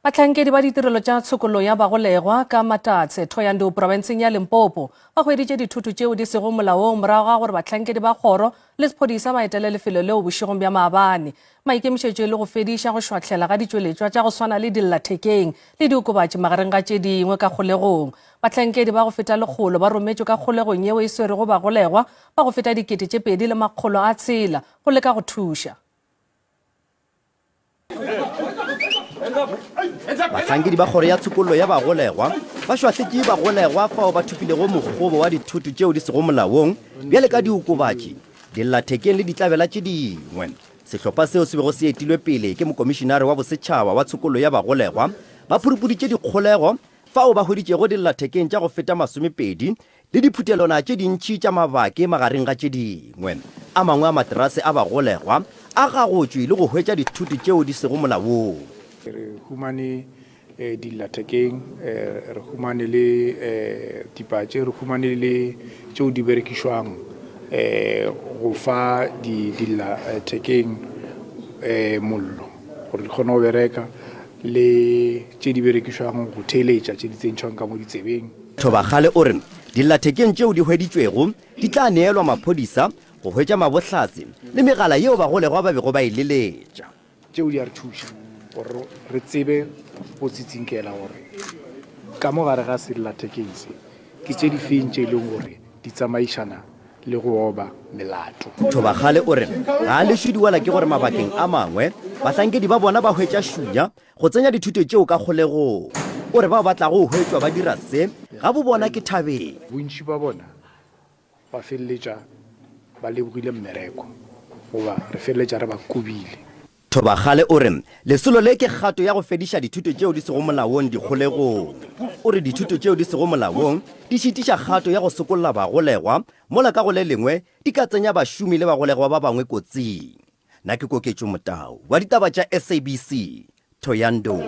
Batlhankedi ba ditirelo tša Tshokollo ya Bagolegwa ka Matadze Thoyando provinseng ya Limpopo ba hweditše dithoto tšeo di sego molaong morago ga gore batlhankedi ba Kgoro le sephodisa ba etele lefelo leo bošegong bja maabane maikemišetšo le go fediša go šwahlela ga ditšweletšwa tša go swana le dillathekeng le diokobatši magareng ga tše dingwe ka kgolegong. Batlhankedi ba go feta lekgolo ba rometšwe ka kgolegong yeo e swerego Bagolegwa ba go feta 2,600 go leka go thuša. Batlhankedi ba Kgoro ya Tshokollo ya Bagolegwa ba šwahletše Bagolegwa fao ba thupilego mokgobo wa dithoto tšeo di sego molaong bjale ka diokobatši dillathekeng le ditlabela tše dingwe. Sehlopha seo se bego se etilwe pele ke mokomišinare wa bosetšhaba wa Tshokollo ya Bagolegwa ba phurupuditše dikgolego fao ba hweditšego dillathekeng tša go feta 20 le diphutelwana tše dintšhi tša mabake magareng ga tše dingwe. A mangwe a materase a Bagolegwa a gagotšwe le go hwetša dithoto tšeo di sego molaong. Re humane dillathekeng re humane le dipatše re humane le tšeo di berekišwang go fa dillathekeng mollo gore di kgone go bereka le tše di berekišwang go theeletša tše di tsentšhwang ka mo ditsebeng. Thobagale o re dillathekeng tšeo di hweditšwego di tla neelwa maphodisa go hwetša mabotlatsi le megala yeo Bagolegwa ba bego ba e leletša. Tšeo di a re thuša gore re tsebe go tsitsinkela gore ka mo gare ga sellathekeng se ke tše di feng tše e leng gore di tsamaišana le go oba melato. Thobagale o re ga a lešudiwela ke gore mabakeng a mangwe bahlankedi ba bona ba hwetša šunya go tsenya dithuto tšeo ka kgolegong. O re ba batlago go hwetšwa ba dira se ga bo bona ke thabeng. Bontši ba bona ba feleletša ba lebogile mmereko goba re feleletša re ba kobile. Thobagale o re lesolo le ke kgato ya go fediša dithuto tšeo di sego molaong dikgolegong. O re dithuto tšeo di sego molaong di šitiša kgato ya go sokolola Bagolegwa mola ka go le lengwe di ka tsenya bašomi le Bagolegwa ba bangwe kotsing. Na ke Koketšo Motau wa ditaba tša SABC Thoyando.